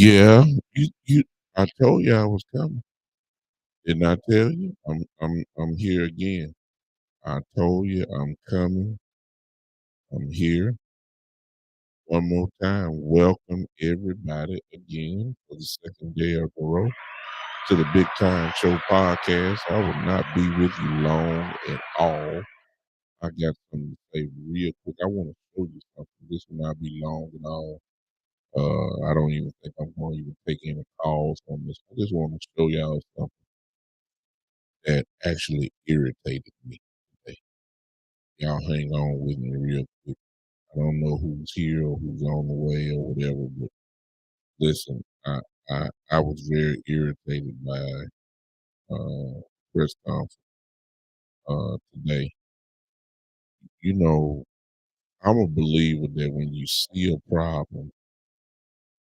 Yeah, you I told you I was coming. Didn't I tell you? I'm here again. I told you I'm coming. I'm here. One more time. Welcome everybody again for the second day of the row to the Big Time Show podcast. I will not be with you long at all. I got something to say real quick. I want to show you something. This will not be long at all. I don't even think I'm going to even take any calls on this. I just want to show y'all something that actually irritated me today. Y'all hang on with me real quick. I don't know who's here or who's on the way or whatever, but listen, I was very irritated by press conference today. You know, I'm a believer that when you see a problem,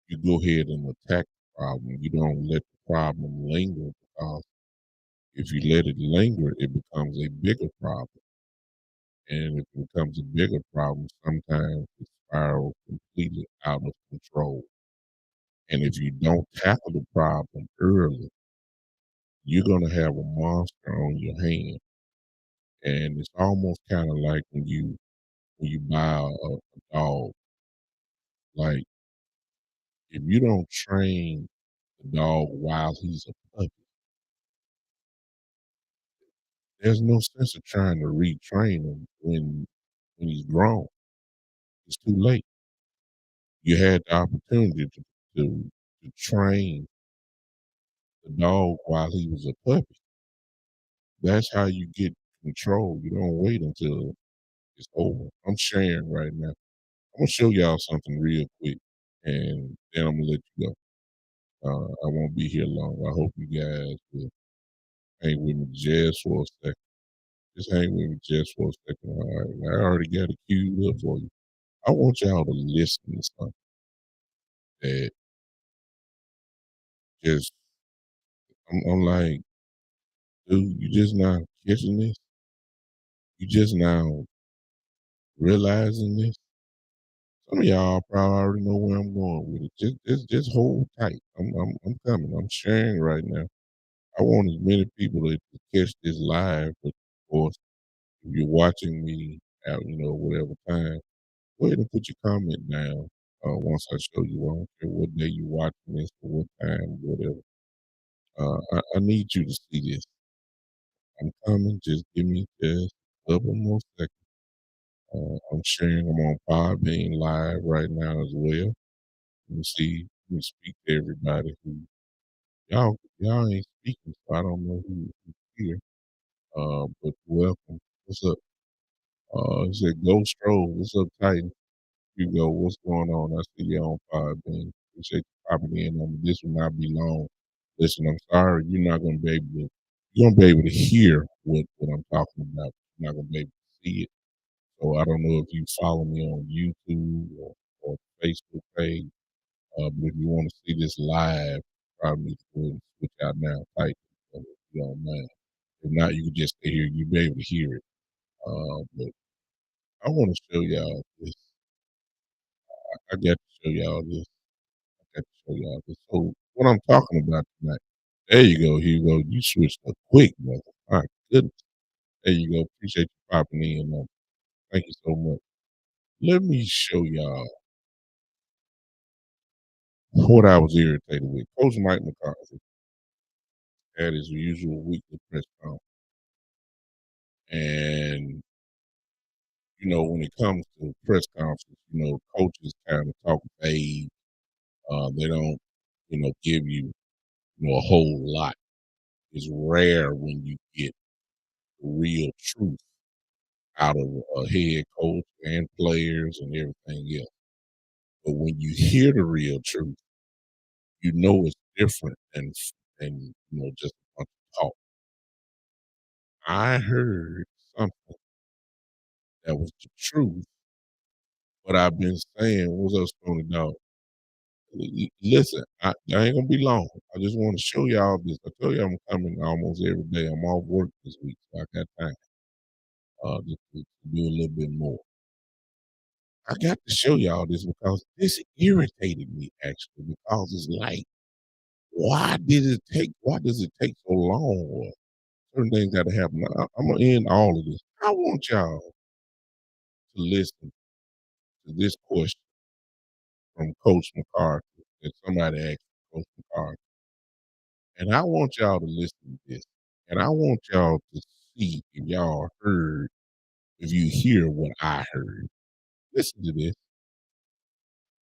you go ahead and attack the problem. You don't let the problem linger because if you let it linger, it becomes a bigger problem. And if it becomes a bigger problem, sometimes it spirals completely out of control. And if you don't tackle the problem early, you're going to have a monster on your hand. And it's almost kind of like when you buy a dog. Like if you don't train the dog while he's a puppy, there's no sense of trying to retrain him when he's grown. It's too late. You had the opportunity to train the dog while he was a puppy. That's how you get control. You don't wait until it's over. I'm sharing right now. I'm gonna show y'all something real quick, and then I'm gonna let you go. I won't be here long. I hope you guys will hang with me just for a second. Just hang with me just for a second. All right. I already got it queued up for you. I want y'all to listen to something that just I'm like, dude, you just now catching this. You just now realizing this. Some of y'all probably already know where I'm going with it. Just hold tight. I'm coming. I'm sharing right now. I want as many people to catch this live, but of course, if you're watching me out, whatever time, go ahead and put your comment down. Once I show you, I don't care what day you're watching this or what time, whatever. I need you to see this. I'm coming. Just give me just a couple more seconds. I'm sharing. I'm on Podbean live right now as well. Let me speak to everybody who y'all ain't speaking, so I don't know who's here. But welcome. What's up? It said Go Stroll. What's up, Titan? Hugo, what's going on? I see you on Podbean. Appreciate you popping in on me. This will not be long. Listen, I'm sorry, you're gonna be able to hear what I'm talking about. You're not gonna be able to see it. So I don't know if you follow me on YouTube or Facebook page, but if you want to see this live, probably need to go ahead and switch out now. Type it, if you don't mind. If not, you can just stay here. You'll be able to hear it. But I want to show y'all this. I got to show y'all this. I got to show y'all this. So what I'm talking about tonight. There you go, Hugo. You switched up quick, brother. My goodness. There you go. Appreciate you popping in. Thank you so much. Let me show y'all what I was irritated with. Coach Mike McCarthy had his usual weekly press conference. And, when it comes to press conferences, coaches kind of talk vague. They don't, give you, a whole lot. It's rare when you get the real truth out of a head coach and players and everything else. But when you hear the real truth, you know it's different than just a bunch of talk. I heard something that was the truth, but I've been saying, what's up, Stony Dog? Listen, I ain't gonna be long. I just want to show y'all this. I tell you I'm coming almost every day. I'm off work this week, so I got time just to do a little bit more. I got to show y'all this because this irritated me actually because it's like, why does it take so long? Or certain things gotta happen. I'm gonna end all of this. I want y'all to listen to this question from Coach McCarthy that somebody asked Coach McCarthy. And I want y'all to listen to this. And I want y'all to see if y'all heard, if you hear what I heard. Listen to this.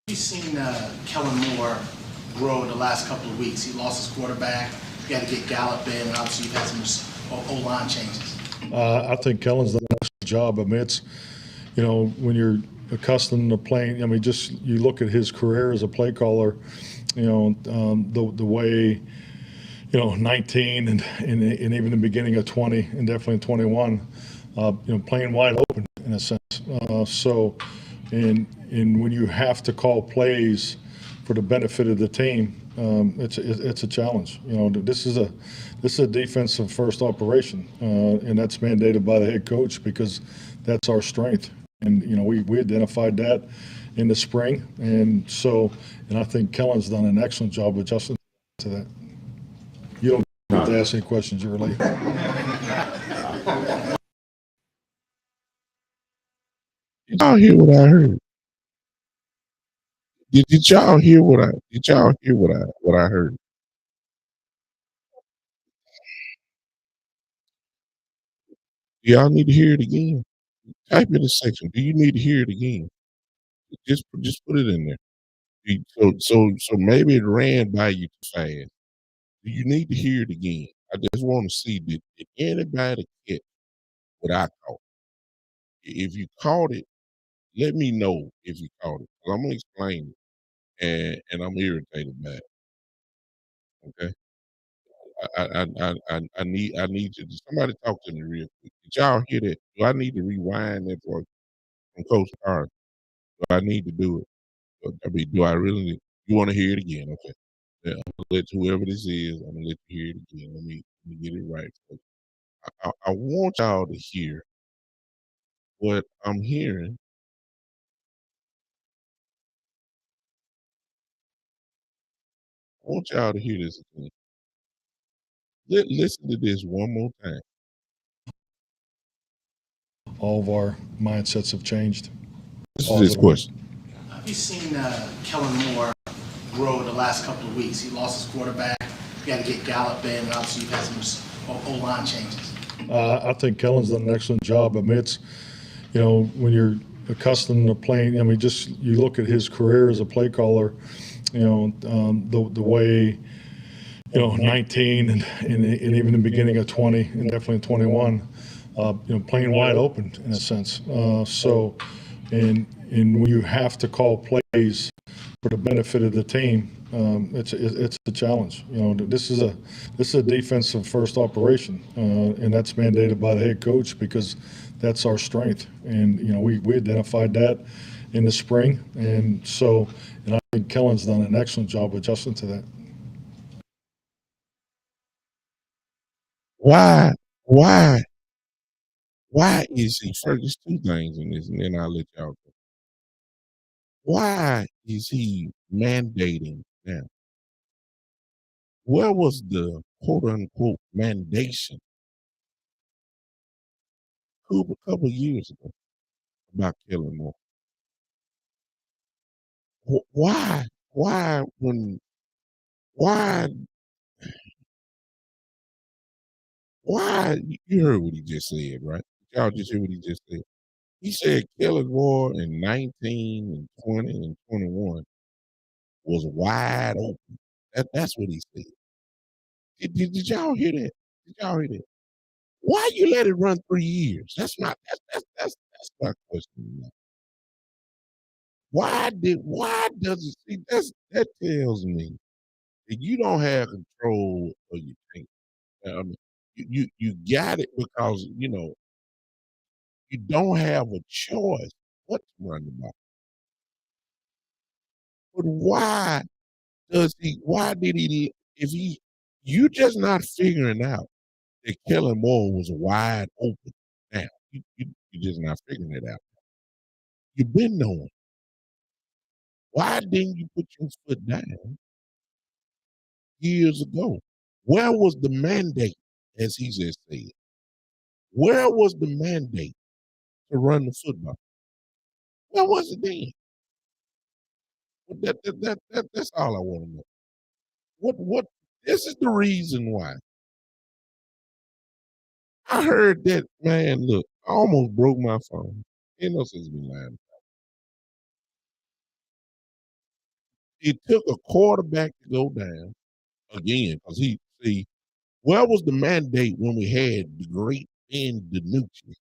We've seen Kellen Moore grow the last couple of weeks. He lost his quarterback. He had to get Gallup in, and obviously you've had some O-line changes. I think Kellen's done a nice job. I mean, it's, when you're accustomed to playing, I mean, just you look at his career as a play caller, the way, 19 and even the beginning of 20 and definitely 21, playing wide open in a sense. And when you have to call plays for the benefit of the team, it's a challenge. This is a defensive first operation, and that's mandated by the head coach because that's our strength. And we identified that in the spring, and I think Kellen's done an excellent job adjusting to that. You don't have to ask any questions. You're late. Did y'all hear what I heard? Did y'all hear what I heard? Do y'all need to hear it again? Type in the section. Do you need to hear it again? Just put it in there. So maybe it ran by you too fast. Do you need to hear it again? I just want to see did anybody catch what I caught? If you caught it, let me know if you caught it. 'Cause I'm gonna explain it, and I'm irritated by it. Okay, I need you. Somebody talk to me real quick. Did y'all hear that? Do I need to rewind that from Coach Carter? Do I need to do it? I mean, do I really need? You want to hear it again? Okay. Yeah, I'm gonna let whoever this is. I'm gonna let you hear it again. Let me get it right. I want y'all to hear what I'm hearing. I want y'all to hear this again. Listen to this one more time. All of our mindsets have changed. Listen to this question. Have you seen Kellen Moore grow the last couple of weeks? He lost his quarterback. He had to get Gallup in, and obviously you've had some O-line changes. I think Kellen's done an excellent job. I mean, it's, when you're accustomed to playing, I mean, just you look at his career as a play caller, the way, 19 and even the beginning of 20 and definitely 21, playing wide open in a sense. And when you have to call plays for the benefit of the team, it's a challenge. This is a defensive first operation, and that's mandated by the head coach because that's our strength. And, we identified that in the spring. And I think Kellen's done an excellent job adjusting to that. Why? Why? Why is he? First, there's two things in this, and then I'll let y'all go. Why is he mandating now? Where was the quote unquote mandation a couple of years ago about killing more? Why? Why when? Why? Why? You heard what he just said, right? Y'all just heard what he just said. He said killing more in 19 and 20 and 21 was wide open. That's what he said. Did y'all hear that? Did y'all hear that? Why you let it run 3 years? That's my question. Why does it see that tells me that you don't have control of your team. I mean, you got it because you don't have a choice what to run the ball. But why did he if he you just not figuring out that Kellen Moore was wide open now. You just not figuring it out. You've been knowing. Why didn't you put your foot down years ago? Where was the mandate, as he just said? Where was the mandate to run the football? Where was it then? That's all I want to know. What this is the reason why. I heard that, man, look, I almost broke my phone. Ain't no sense me lying. It took a quarterback to go down again, because where was the mandate when we had the great Ben DiNucci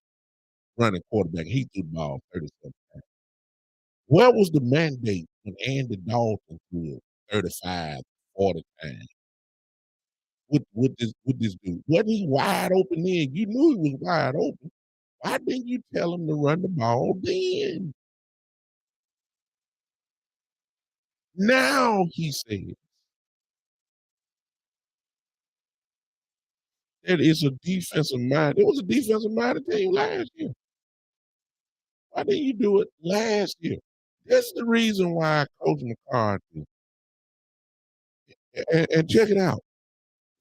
running quarterback? He threw the ball 37 times. Where was the mandate when Andy Dalton threw it 35, 40 times? With this dude? Wasn't he wide open then? You knew he was wide open. Why didn't you tell him to run the ball then? Now he said that it's a defensive mind. It was a defensive minded team last year. Why didn't you do it last year? That's the reason why Coach McCarthy, and check it out.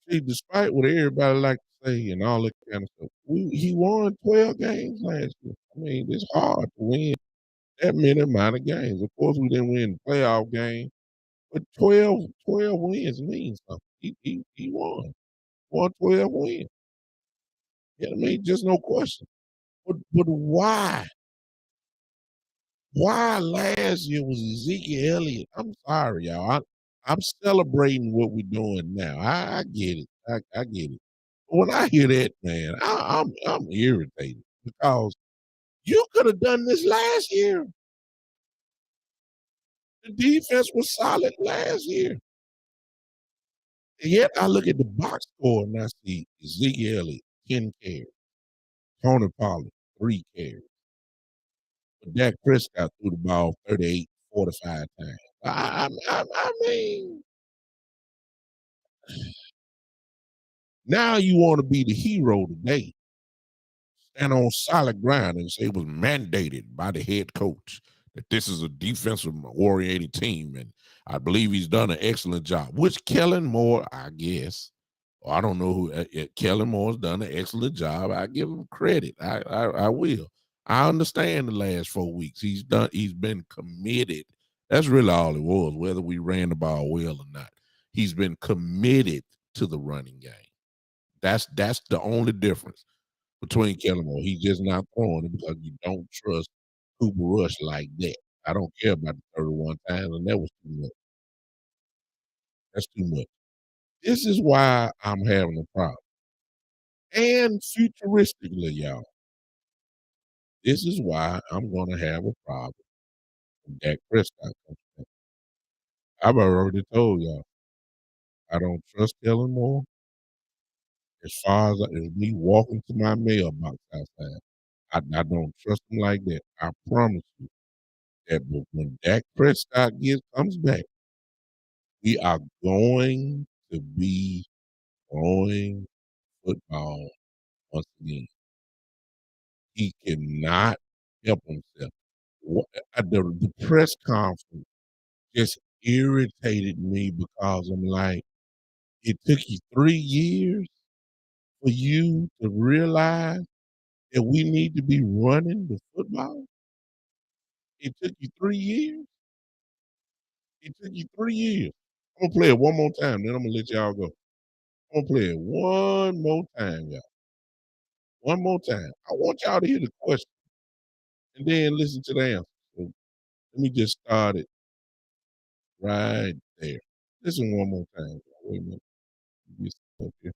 See, despite what everybody like to say and all that kind of stuff, he won 12 games last year. I mean, it's hard to win that many amount of games. Of course, we didn't win the playoff game, but 12 wins means something. He won 12 wins. Yeah, I mean, just no question. But why? Why last year was Ezekiel Elliott? I'm sorry, y'all. I'm celebrating what we're doing now. I get it. I get it. But when I hear that, man, I'm irritated because you could have done this last year. The defense was solid last year. And yet I look at the box score and I see Ezekiel Elliott, 10 carries. Tony Pollard, 3 carries. But Dak Prescott threw the ball 38, 45 times. I mean, now you want to be the hero today. Stand on solid ground and say it was mandated by the head coach that this is a defensive oriented team. And I believe he's done an excellent job, which Kellen Moore, I guess, or I don't know who, Kellen Moore's done an excellent job. I give him credit. I will. I understand the last 4 weeks. He's been committed. That's really all it was, whether we ran the ball well or not. He's been committed to the running game. That's the only difference between Kellen Moore. He's just not throwing it because you don't trust Cooper Rush like that. I don't care about the 31 times, and that was too much. That's too much. This is why I'm having a problem. And futuristically, y'all, this is why I'm going to have a problem when Dak Prescott comes back. I've already told y'all, I don't trust Kellen Moore as far as me walking to my mailbox outside. I don't trust him like that. I promise you that. But when Dak Prescott comes back, we are going to be throwing football once again. He cannot help himself. The press conference just irritated me because I'm like, it took you 3 years for you to realize that we need to be running the football. It took you 3 years. It took you 3 years. I'm gonna play it one more time, then I'm gonna let y'all go. I'm gonna play it one more time, y'all. One more time. I want y'all to hear the question and then listen to the answer. So let me just start it right there. Listen one more time. Wait a minute. Get up here.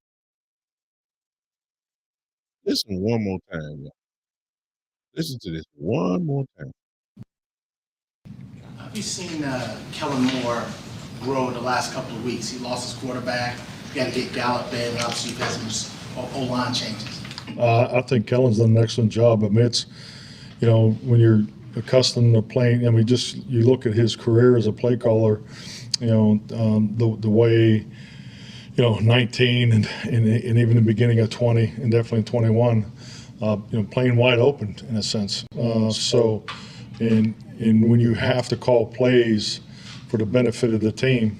Listen one more time, y'all. Listen to this one more time. Have you seen Kellen Moore grow the last couple of weeks? He lost his quarterback. He had to get Gallup in, and obviously you've had some O-line changes. I think Kellen's done an excellent job. I mean, it's, when you're accustomed to playing, I mean, just you look at his career as a play caller, the way, 19 and even the beginning of 20 and definitely 21, playing wide open in a sense. And when you have to call plays for the benefit of the team,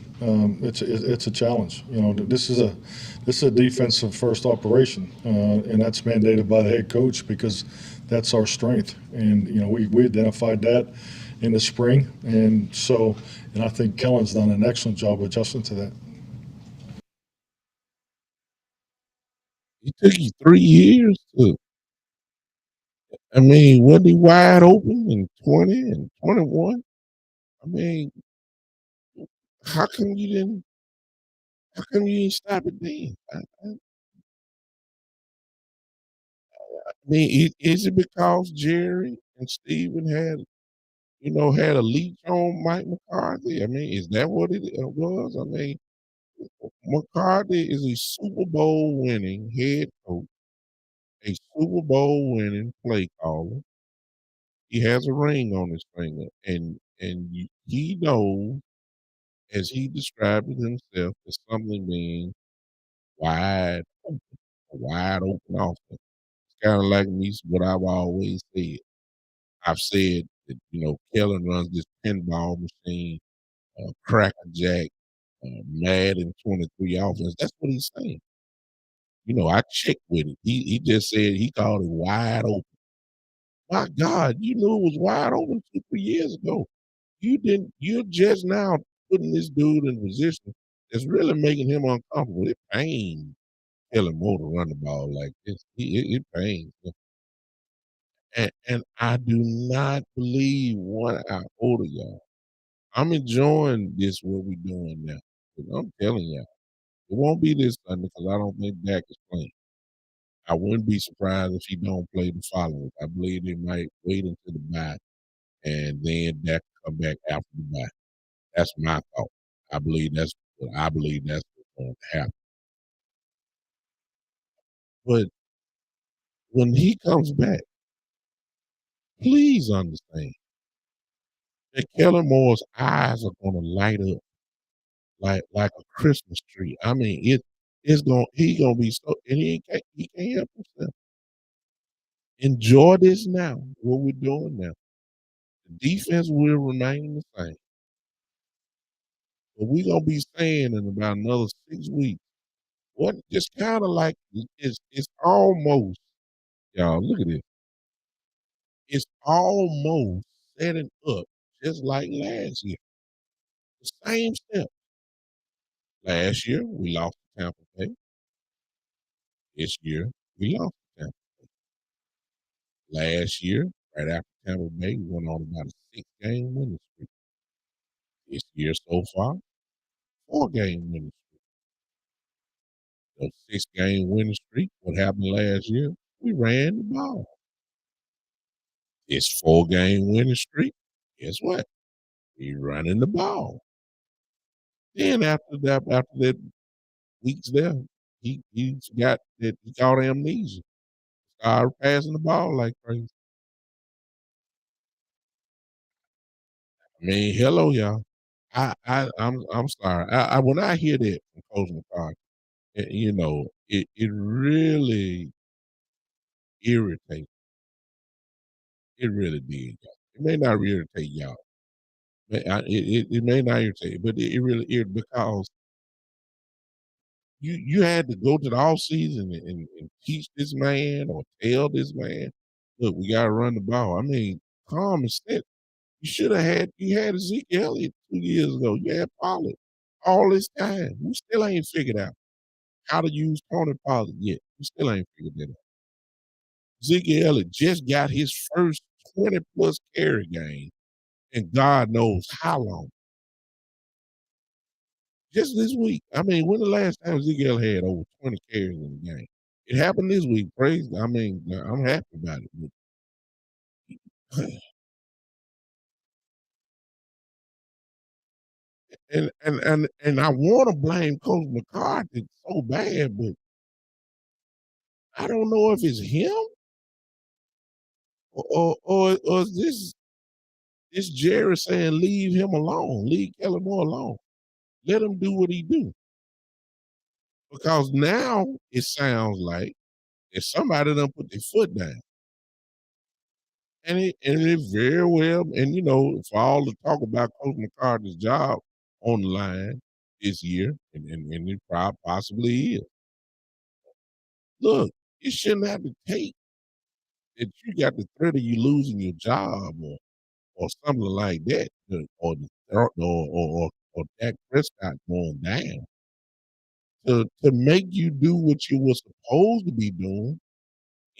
it's a challenge. This is a defensive first operation, and that's mandated by the head coach because that's our strength. And we identified that in the spring, and I think Kellen's done an excellent job adjusting to that. It took you 3 years to. I mean, wasn't he wide open in 20 and 21? I mean, how come you didn't? How come you didn't stop it then? I mean, is it because Jerry and Steven had a leech on Mike McCarthy? I mean, is that what it was? I mean, McCarthy is a Super Bowl winning head coach, a Super Bowl winning play caller. He has a ring on his finger, and he knows, as he described it himself, as something being wide open, a wide open offense. It's kind of like me, what I've always said. I've said that Kellen runs this pinball machine, Cracker Jack, Madden 23 offense. That's what he's saying. I checked with it. He just said he called it wide open. My God, you knew it was wide open 2, 3 years ago. You didn't. You're just now putting this dude in a position that's really making him uncomfortable. It pains Kellen Moore to run the ball like this. It pains him. And I do not believe one iota, y'all. I'm enjoying this what we're doing now. But I'm telling y'all, it won't be this Sunday because I don't think Dak is playing. I wouldn't be surprised if he don't play the following. I believe they might wait until the bye and then Dak come back after the bye. That's my thought. I believe that's what's going to happen. But when he comes back, please understand that Kellen Moore's eyes are going to light up like a Christmas tree. I mean, he gonna be so, and he can't help himself. Enjoy this now. What we're doing now. The defense will remain the same, but we're gonna be saying in about another 6 weeks. What just kind of like it's almost, y'all. Look at this. It's almost setting up just like last year. The same step. Last year we lost to Tampa Bay. This year we lost to Tampa. Last year, right after Tampa Bay, we went on about a 6-game winning streak. This year so far, 4-game winning streak. So 6-game winning streak. What happened last year? We ran the ball. This 4-game winning streak. Guess what? We running the ball. Then after that weeks there, he got that he caught amnesia. start passing the ball like crazy. I mean, hello, y'all. I'm sorry. I when I hear that from Coach McCarthy, it really irritates. It really did, y'all. It may not irritate y'all. It may not irritate, but it really because you had to go to the off season and teach this man or tell this man, look, we gotta run the ball. I mean, common sense. You had Ezekiel Elliott 2 years ago. You had Pollard all this time. We still ain't figured out how to use Tony Pollard yet. We still ain't figured that out. Ezekiel Elliott just got his first 20 plus carry game and God knows how long. Just this week. I mean, when the last time Ezekiel had over 20 carries in the game? It happened this week. I mean, I'm happy about it. But and I want to blame Coach McCarthy so bad, but I don't know if it's him or is this Jerry saying leave him alone, leave Kellen Moore alone, let him do what he do. Because now it sounds like if somebody done put their foot down. And it very well, and for all the talk about Coach McCarthy's job on the line this year, and it possibly is. Look, it shouldn't have to take that you got the threat of you losing your job or something like that, or Dak Prescott going down to make you do what you were supposed to be doing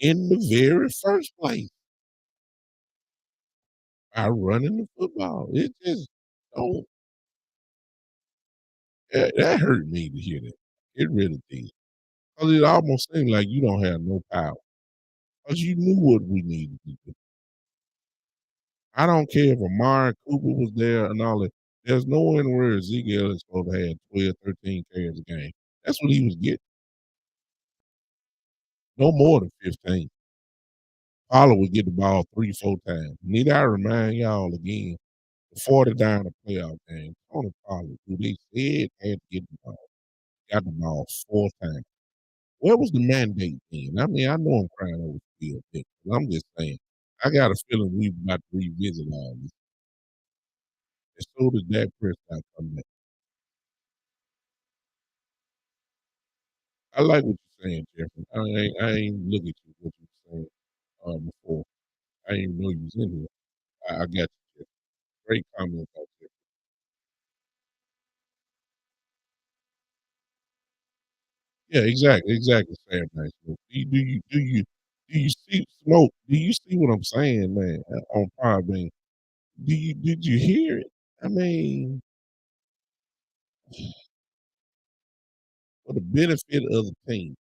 in the very first place by running the football. It just don't. That hurt me to hear that. It really did. Because it almost seemed like you don't have no power. Because you knew what we needed to do. I don't care if Amari Cooper was there and all that. There's nowhere in where Ezekiel is supposed to have 12, 13 carries a game. That's what he was getting. No more than 15. Pollard would get the ball 3, 4 times. Need I remind y'all again, the 40 down the playoff game, Tony Pollard, who they said had to get the ball, got the ball 4 times. Where was the mandate then? I mean, I know I'm crying over Field, but I'm just saying, I got a feeling we about to revisit all this. And so does Dak Prescott come back. I like what you're saying, Jeffrey. I ain't look at you what you were saying before. I didn't even know you was in here. I got you, Jeffrey. Great comment about Jeffrey. Yeah, exactly. Sam Nice. Do you see smoke? Do you see what I'm saying, man? On Podbean. Did you hear it? I mean, for the benefit of the team,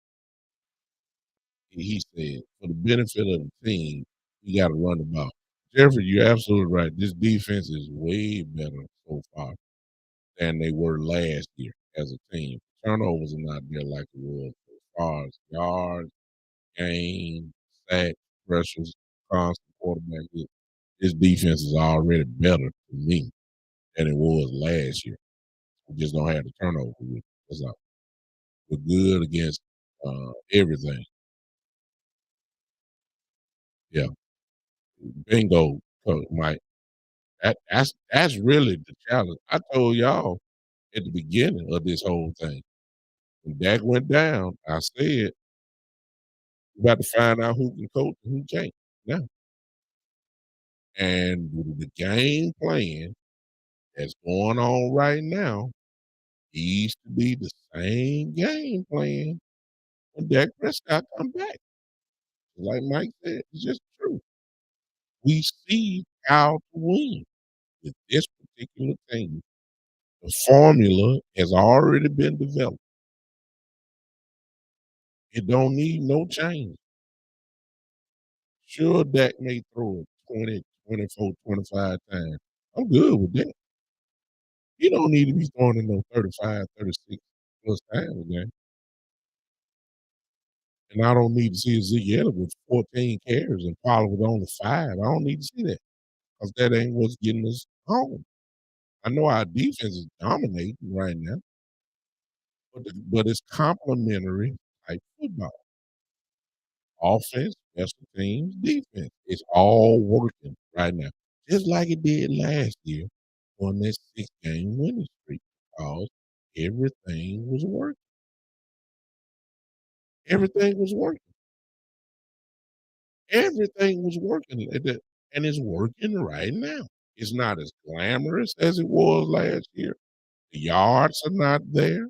he said, for the benefit of the team, you got to run the ball. Jeffrey, you're absolutely right. This defense is way better so far than they were last year as a team. Turnovers are not there like it was as far as yards, game, sack, pressures, constant quarterback hit. This defense is already better to me than it was last year. We just don't have the turnover with it. That's all. We're good against everything. Yeah. Bingo, Mike. That's really the challenge. I told y'all at the beginning of this whole thing. When Dak went down, I said, we about to find out who can coach and who can't. Yeah. And with the game plan that's going on right now needs to be the same game plan when Dak Prescott come back. Like Mike said, it's just true. We see how to win with this particular team. The formula has already been developed. It don't need no change. Sure, Dak may throw it 20, 24, 25 times. I'm good with that. You don't need to be throwing in no 35, 36 plus times a game. And I don't need to see Ezekiel with 14 carries and Pollard with only 5. I don't need to see that because that ain't what's getting us home. I know our defense is dominating right now, but it's complementary type football. Offense, special teams, defense. It's all working right now, just like it did last year on this 6-game winning streak because everything was working. Everything was working. Everything was working, and it's working right now. It's not as glamorous as it was last year. The yards are not there.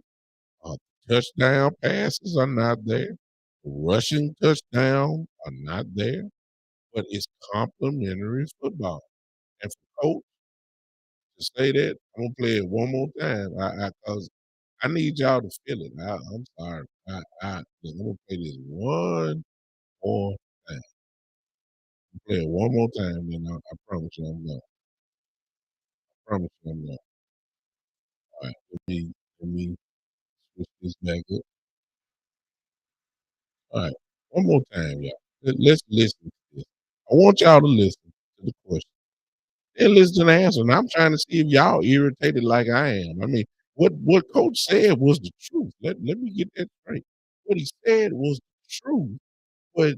Touchdown passes are not there. Rushing touchdowns are not there. But it's complimentary football. And for coach to say that, I'm gonna play it one more time. Cause I need y'all to feel it. I'm sorry. I'm gonna play this one more time. Play it one more time, and I promise you I'm done. I promise you I'm done. All right, let me switch this back up. All right, one more time, y'all. Let's listen to this. I want y'all to listen to the question. And listen to the answer. And I'm trying to see if y'all irritated like I am. I mean, what Coach said was the truth. Let me get that straight. What he said was the truth, but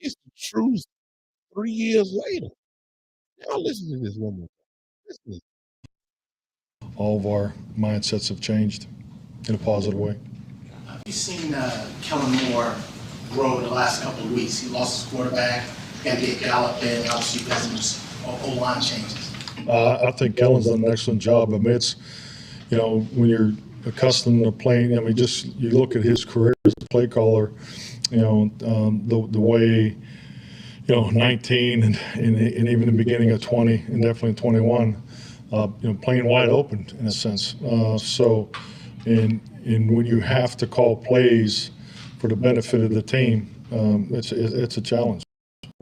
it's the truth 3 years later. Y'all listen to this one more time. Listen. All of our mindsets have changed in a positive way. Have you seen Kellen Moore grow the last couple of weeks? He lost his quarterback, got to get Gallup in, obviously you've had some O-line changes. I think Kellen's done an excellent job amidst, when you're accustomed to playing, I mean, just you look at his career as a play caller, the way, 19 and even the beginning of 20 and definitely 21, playing wide open in a sense. And when you have to call plays for the benefit of the team, it's a challenge.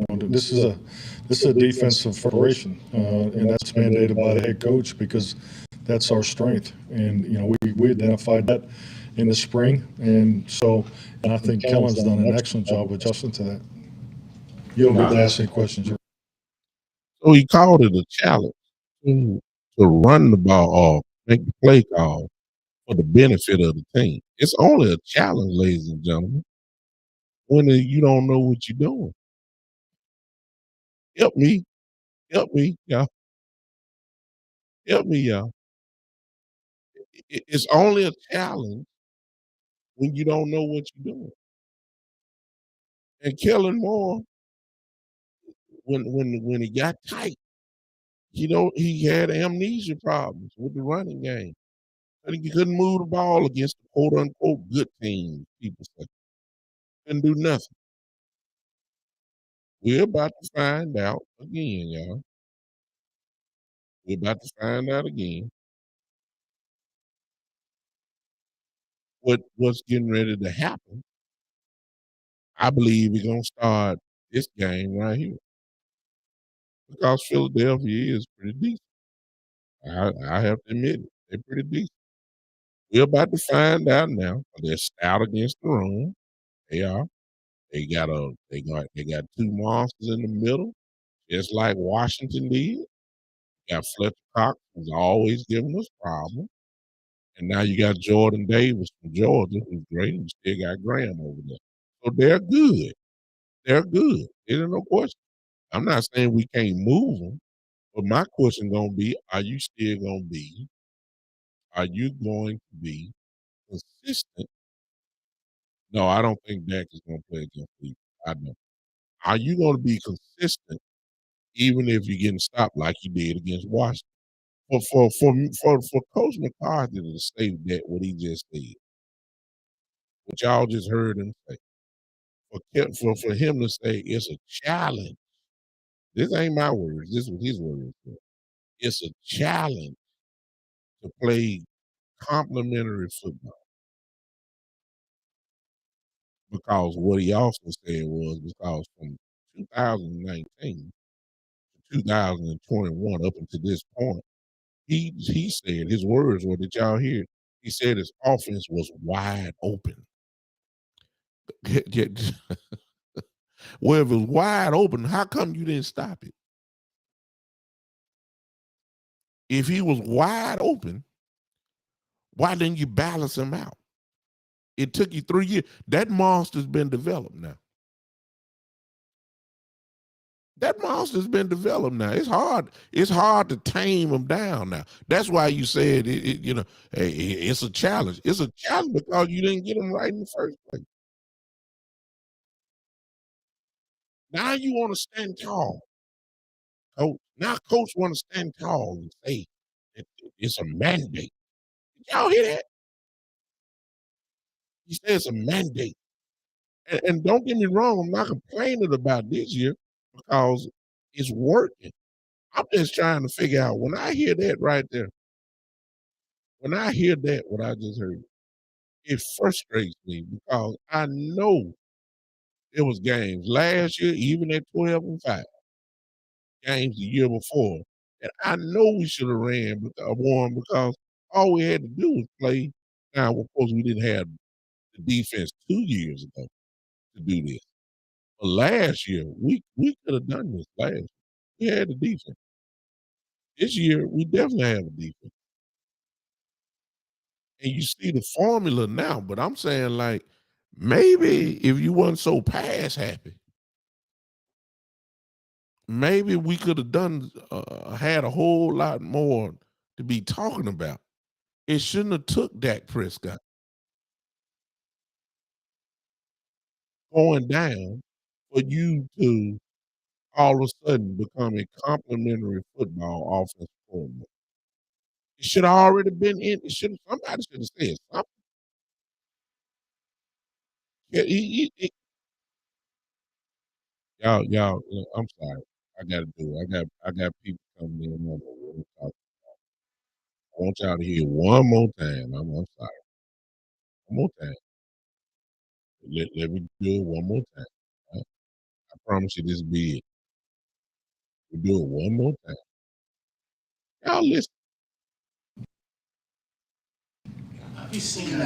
This is a defensive preparation, and that's mandated by the head coach because that's our strength. And we identified that in the spring, and I think Kellen's done an excellent job adjusting to that. You don't get to ask any questions. So he called it a challenge to run the ball or make the play call for the benefit of the team. It's only a challenge, ladies and gentlemen, when you don't know what you're doing. Help me, y'all. Help me, y'all. It's only a challenge when you don't know what you're doing. And Kellen Moore, when he got tight, he had amnesia problems with the running game. And he couldn't move the ball against the quote unquote good team, people say. Couldn't do nothing. We're about to find out again, y'all. We're about to find out again what's getting ready to happen. I believe we're gonna start this game right here. Because Philadelphia is pretty decent. I have to admit it. They're pretty decent. We're about to find out now. They're stout against the run. They are. They got two monsters in the middle, just like Washington did. Got Fletcher Cox, who's always giving us problems. And now you got Jordan Davis from Georgia, who's great, and you still got Graham over there. So they're good. They're good. There's no question. I'm not saying we can't move them, but my question gonna be: Are you going to be consistent? No, I don't think Dak is gonna play against Cleveland. I don't. Are you going to be consistent even if you're getting stopped like you did against Washington? For Coach McCarthy to say that what he just said, what y'all just heard him say, for him to say it's a challenge. This ain't my words. This was his words. It's a challenge to play complementary football. Because what he also said was because from 2019 to 2021 up until this point, he said his words were, did y'all hear? He said his offense was wide open. Well, if it was wide open, how come you didn't stop it? If he was wide open, why didn't you balance him out? It took you 3 years. That monster's been developed now. That monster's been developed now. It's hard. It's hard to tame him down now. That's why you said it's a challenge. It's a challenge because you didn't get him right in the first place. Now you want to stand tall, coach. Now coach want to stand tall and say it's a mandate. Did y'all hear that? He said it's a mandate. And don't get me wrong, I'm not complaining about this year because it's working. I'm just trying to figure out when I hear that right there, when I hear that, what I just heard, it frustrates me because I know it was games last year, even at 12-5, games the year before. And I know we should have won because all we had to do was play. Now, of course, we didn't have the defense 2 years ago to do this. But last year, we could have done this last year. We had the defense. This year, we definitely have a defense. And you see the formula now, but I'm saying like maybe if you weren't so pass happy, maybe we could have done had a whole lot more to be talking about. It shouldn't have took Dak Prescott going down for you to all of a sudden become a complimentary football offensive coordinator. It should have already been in. It should somebody should have said something. Yeah, y'all. I'm sorry. I got to do it. I got people coming in. I want y'all to hear one more time. I'm sorry. One more time. Let me do it one more time. Right? I promise you this will be it. We do it one more time. Y'all listen. Have you seen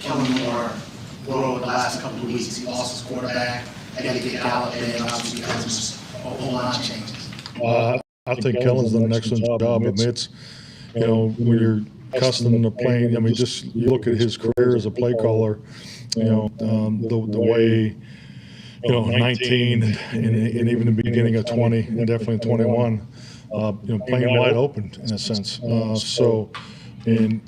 Kellen Moore grow the last couple of weeks? He lost his quarterback. He had to get Gallup in. Obviously, you had some whole line changes. I think Kellen's done an excellent job amidst, when you're accustomed to playing. I mean, just you look at his career as a play caller, the way, 19 and even the beginning of 20 and definitely 21, playing wide open in a sense. And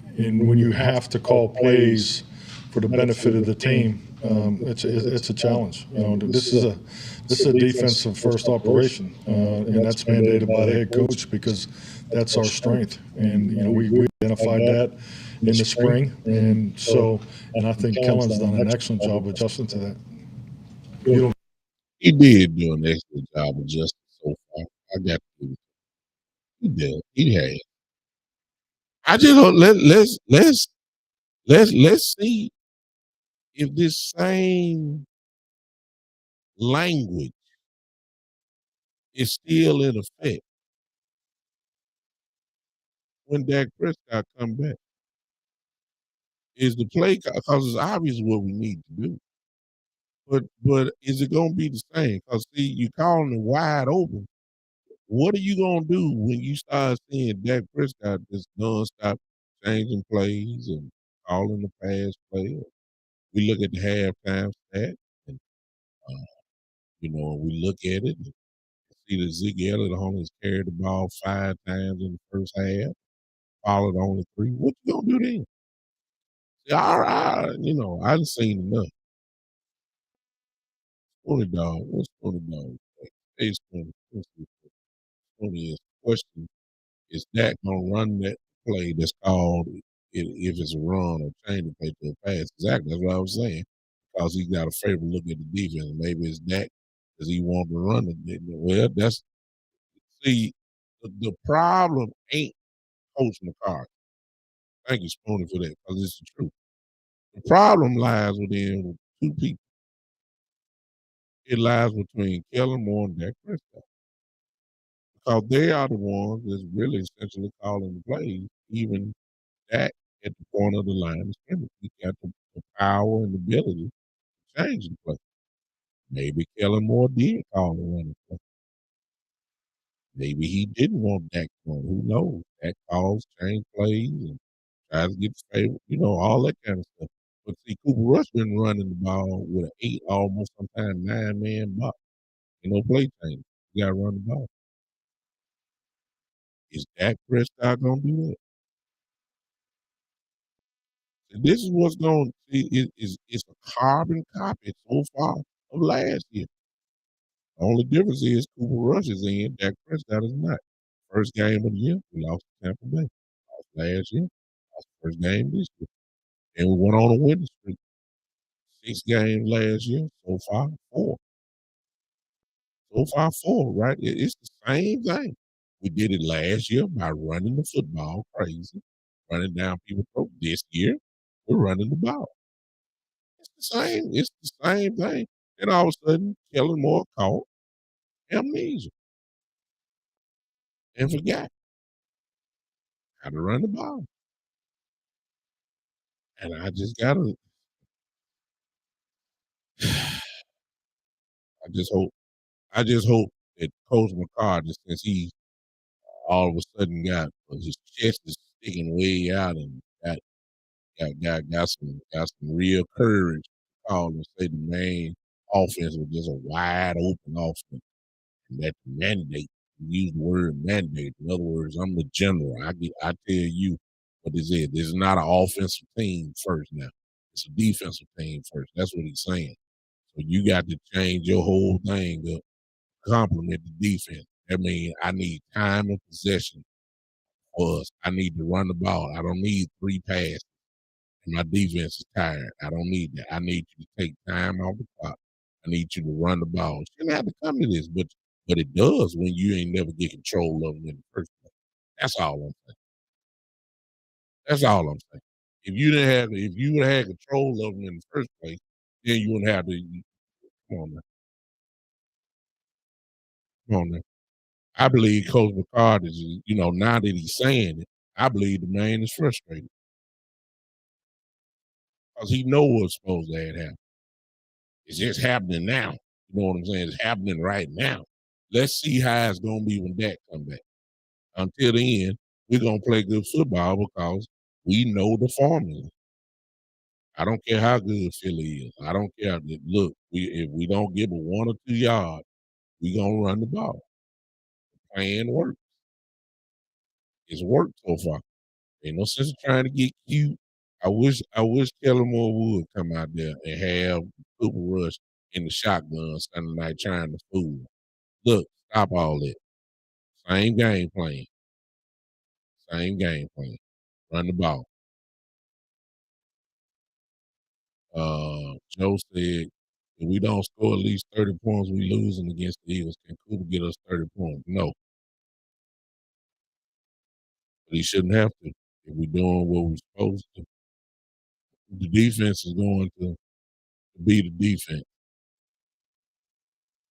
when you have to call plays for the benefit of the team, it's a challenge. This is a defensive first operation, and that's mandated by the head coach because that's our strength. And we identified that in the spring, and I think Kellen's done an excellent job adjusting to that. He did do an excellent job adjusting so far. I got to give it. He did. He had. I just don't let's see if this same language is still in effect when Dak Prescott come back. Is the play because it's obvious what we need to do. But is it gonna be the same? Because see, you calling it wide open. What are you gonna do when you start seeing Dak Prescott just nonstop changing plays and calling the pass play? We look at the halftime stat, and uh, we look at it and see that Zeke Elliott only has carried the ball 5 times in the first half, followed only 3. What you gonna do then? See, I done seen enough. Twenty dog, what's 20 dog? It's 20. Let's see. 20 is question. Is Dak gonna run that play that's called if it's a run or change the play to a pass? Exactly, that's what I was saying. Because he got a favorite look at the defense. Maybe it's Dak because he wanted to run it. Well, see, the problem ain't Coach McCarthy. Thank you, Spoonie, for that, because it's the truth. The problem lies within 2 people. It lies between Kellen Moore and Dak Prescott. Because they are the ones that's really essentially calling the plays, even Dak at the point of the line of scrimmage. He got the power and the ability to change the play. Maybe Kellen Moore did call the running play. Maybe he didn't want Dak to run. Who knows? Dak calls, change plays, and tries to get the favor, all that kind of stuff. But see, Cooper Rush been running the ball with an 8, almost sometimes 9-man box. No play change. You got to run the ball. Is Dak Prescott going to do that? And this is what's going to it's a carbon copy so far of last year. The only difference is Cooper Rush is in, Dak Prescott is not. First game of the year, we lost to Tampa Bay. Lost last year, lost the first game this year. And we went on a winning streak. 6 games last year, so far 4. So far 4, right? It's the same thing. We did it last year by running the football crazy, running down people's throats. This year, we're running the ball. It's the same thing. Then all of a sudden, Kellen Moore caught amnesia and forgot how to run the ball. And I just gotta I just hope that Coach McCarthy, since he all of a sudden got his chest is sticking way out and got some real courage to call and say the main offense was just a wide open offense. And that mandate, use the word mandate. In other words, I'm the general. I tell you what this is. This is not an offensive team first now. It's a defensive team first. That's what he's saying. So you got to change your whole thing up, complement the defense. That means I need time and possession for us. I need to run the ball. I don't need 3 passes. And my defense is tired. I don't need that. I need you to take time off the clock. I need you to run the ball. It shouldn't have to come to this, but it does when you ain't never get control of them in the first place. That's all I'm saying. That's all I'm saying. If you would have had control of them in the first place, then you wouldn't have to. Come on now, come on now. I believe Coach McCarthy is, now that he's saying it, I believe the man is frustrated because he knows what's supposed to happen. It's just happening now. You know what I'm saying? It's happening right now. Let's see how it's going to be when Dak come back. Until the end, we're going to play good football because we know the formula. I don't care how good Philly is. I don't care. Look, if we don't give a 1 or 2 yards, we're going to run the ball. The plan works. It's worked so far. Ain't no sense of trying to get cute. I wish Kellen Moore would come out there and have Cooper Rush in the shotgun Sunday night trying to fool. Look, stop all that. Same game plan. Same game plan. Run the ball. Joe said, if we don't score at least 30 points, we losing against the Eagles. Can Cooper get us 30 points? No. But he shouldn't have to. If we're doing what we're supposed to. The defense is going to be the defense.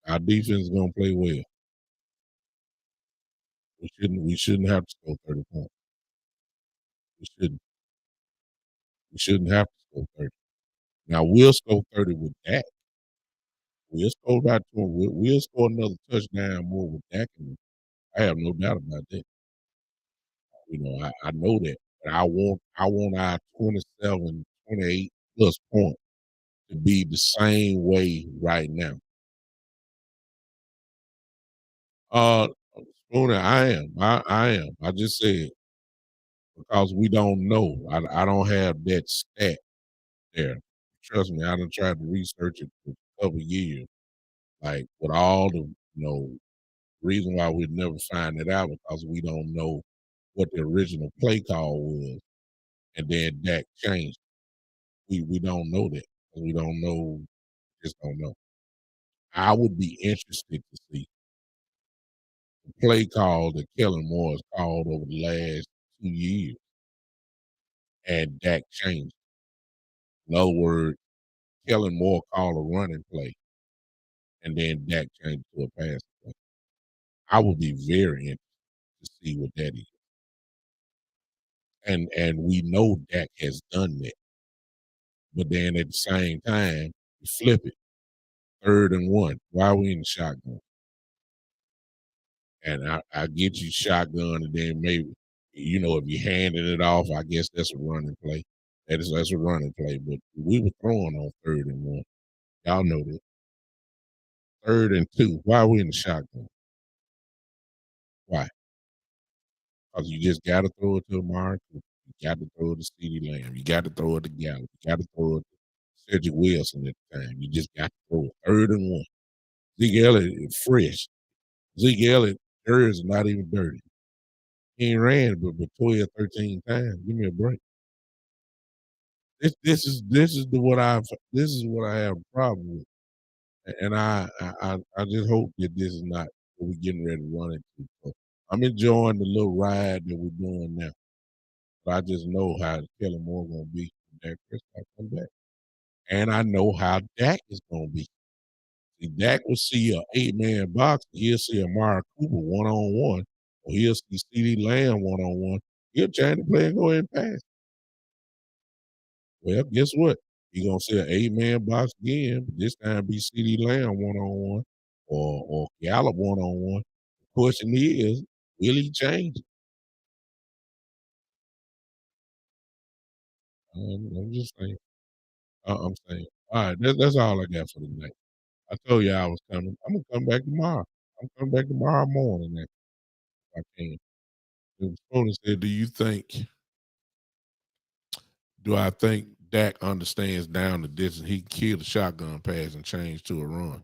Our defense is going to play well. We shouldn't have to score 30 points. We shouldn't. We shouldn't have to score 30. Now we'll score 30 with Dak. We'll score about 20. We'll score another touchdown more with Dak. And I have no doubt about that. I know that. But I want our 27, 28 plus points to be the same way right now. Spooner, I am. I am. I just said because we don't know. I don't have that stat there. Trust me, I done tried to research it for a couple of years. Like with all the reason why we'd never find it out because we don't know what the original play call was, and then Dak changed. We don't know that. We don't know. Just don't know. I would be interested to see the play call that Kellen Moore has called over the last 2 years, and Dak changed. In other words, Kellen Moore called a running play, and then Dak changed to a pass play. I would be very interested to see what that is. And we know Dak has done that. But then at the same time, Flip it, 3rd and 1. Why are we in the shotgun? And I get you shotgun, and then maybe, if you handing it off, I guess that's a running play. That's a running play. But we were throwing on 3rd and 1. Y'all know that. 3rd and 2. Why are we in the shotgun? Why? Because you just got to throw it to Amari Cooper. You got to throw it to CeeDee Lamb. You got to throw it to Gallup. You got to throw it to Cedric Wilson at the time. You just got to throw it 3rd and 1. Zeke Elliott is fresh. Zeke Elliott jersey is not even dirty. He ain't ran but 12, 13 times. Give me a break. This is what I have a problem with. And I just hope that this is not what we're getting ready to run into. So I'm enjoying the little ride that we're doing now. But I just know how Kellen Moore gonna be when Dak Prescott come back. And I know how Dak is gonna be. See, Dak will see a 8-man box, he'll see Amari Cooper one-on-one, or he'll see CeeDee Lamb one-on-one. He'll change the play and go ahead and pass. Well, guess what? You're gonna see an 8-man box again, but this time be CeeDee Lamb one-on-one or Gallup one-on-one. The question is, will he change it? I'm just saying. I'm saying. All right, that's all I got for tonight. I told you I was coming. I'm gonna come back tomorrow. I'm coming back tomorrow morning if I can. The opponent said, do I think Dak understands down the distance? He can kill the shotgun pass and change to a run.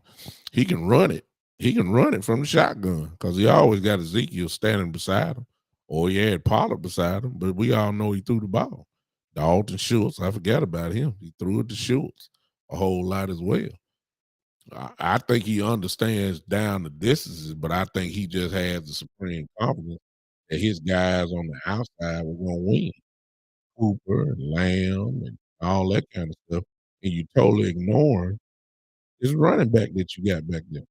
He can run it. He can run it from the shotgun because he always got Ezekiel standing beside him, or he had Pollard beside him. But we all know he threw the ball. Dalton Schultz, I forgot about him. He threw it to Schultz a whole lot as well. I think he understands down the distances, but I think he just has the supreme confidence that his guys on the outside were going to win. Cooper and Lamb and all that kind of stuff, and you totally ignoring this running back that you got back there.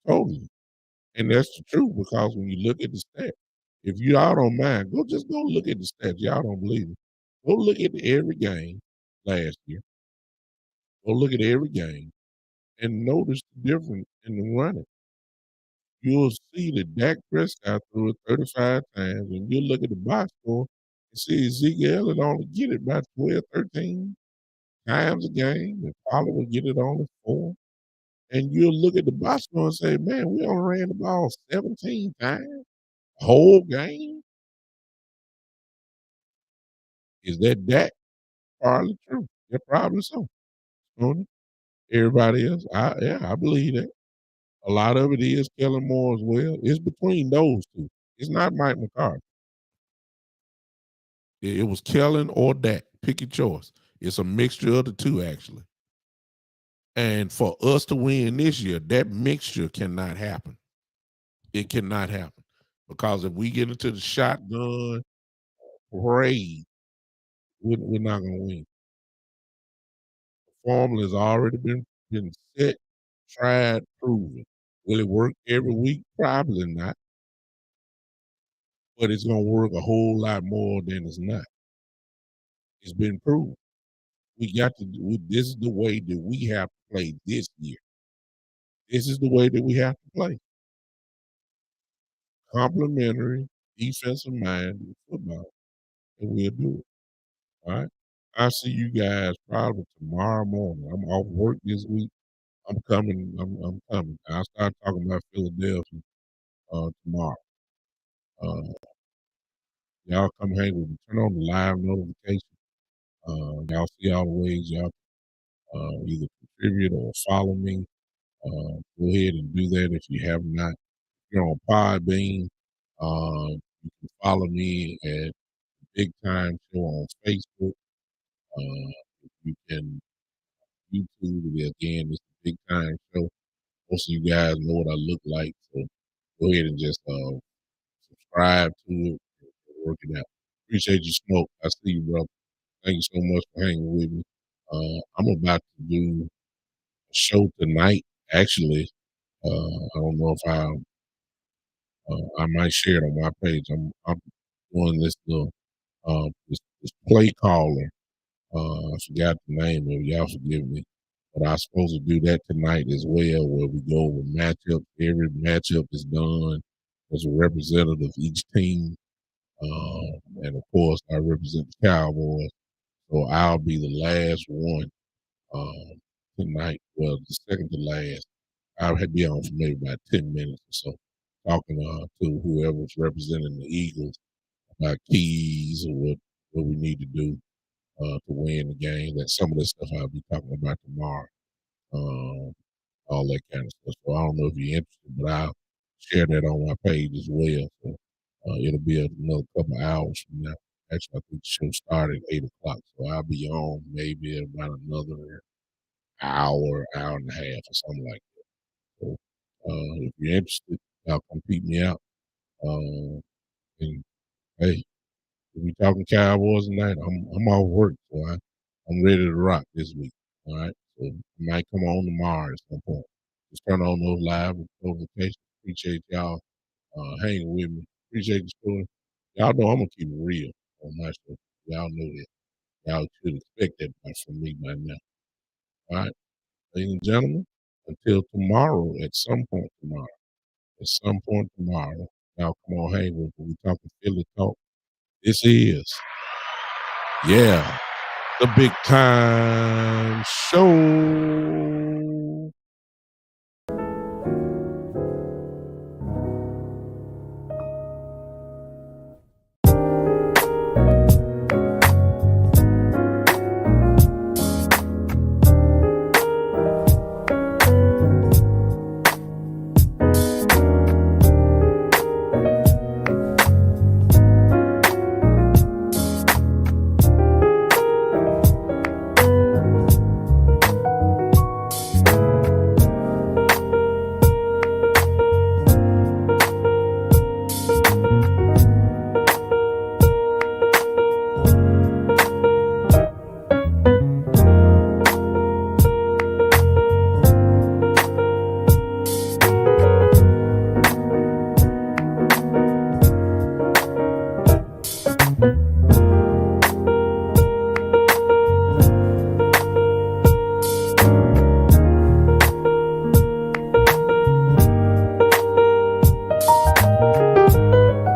Totally. And that's the truth because when you look at the stats, if y'all don't mind, go look at the stats. Y'all don't believe it. Go look at every game last year. Go look at every game and notice the difference in the running. You'll see that Dak Prescott threw it 35 times, and you'll look at the box score and see Ezekiel Elliott only get it about 12, 13 times a game, and Pollard will get it only 4. And you'll look at the box score and say, man, we only ran the ball 17 times, whole game. Is that Dak? Probably true. Yeah, probably so. Everybody else, I believe that. A lot of it is Kellen Moore as well. It's between those two. It's not Mike McCarthy. It was Kellen or Dak. Pick your choice. It's a mixture of the two, actually. And for us to win this year, that mixture cannot happen. It cannot happen. Because if we get into the shotgun parade, we're not going to win. The formula has already been set, tried, proven. Will it work every week? Probably not. But it's going to work a whole lot more than it's not. It's been proven. This is the way that we have to play this year. This is the way that we have to play. Complementary, defensive minded football. And we'll do it. All right. I'll see you guys probably tomorrow morning. I'm off work this week. I'm coming. I'm coming. I'll start talking about Philadelphia tomorrow. Y'all come hang with me. Turn on the live notification. Y'all see all the ways y'all either contribute or follow me. Go ahead and do that if you have not. If you're on Podbean, you can follow me at Big Time Show on Facebook. You can YouTube it again. It's the Big Time Show. Most of you guys know what I look like, so go ahead and just subscribe to it and work it out. Appreciate you, Smoke. I see you, brother. Thank you so much for hanging with me. I'm about to do a show tonight. Actually, I don't know if I might share it on my page. I'm doing this little this play caller I forgot the name of it. Y'all forgive me. But I was supposed to do that tonight as well, where we go over matchups. Every matchup is done as a representative of each team. And of course, I represent the Cowboys. So I'll be the last one tonight. Well, the second to last. I'll be on for maybe about 10 minutes or so, talking to whoever's representing the Eagles about keys or what we need to do to win the game. That's some of the stuff I'll be talking about tomorrow. Um, all that kind of stuff. So I don't know if you're interested, but I'll share that on my page as well. So it'll be another couple of hours from now. Actually, I think the show started at 8 o'clock, so I'll be on maybe about another hour and a half, or something like that. So if you're interested, y'all come peep me out. And hey, if we talking Cowboys tonight, I'm off work, so I'm ready to rock this week. All right, so I might come on tomorrow at some point. Just turn on those live notifications. Appreciate y'all hanging with me. Appreciate the story. Y'all know I'm gonna keep it real on my show. Y'all know that. Y'all should expect that from me by now. All right, ladies and gentlemen. Until tomorrow, at some point tomorrow. At some point tomorrow, y'all come on hang with me. We talking Philly talk. This is, yeah, the big time show.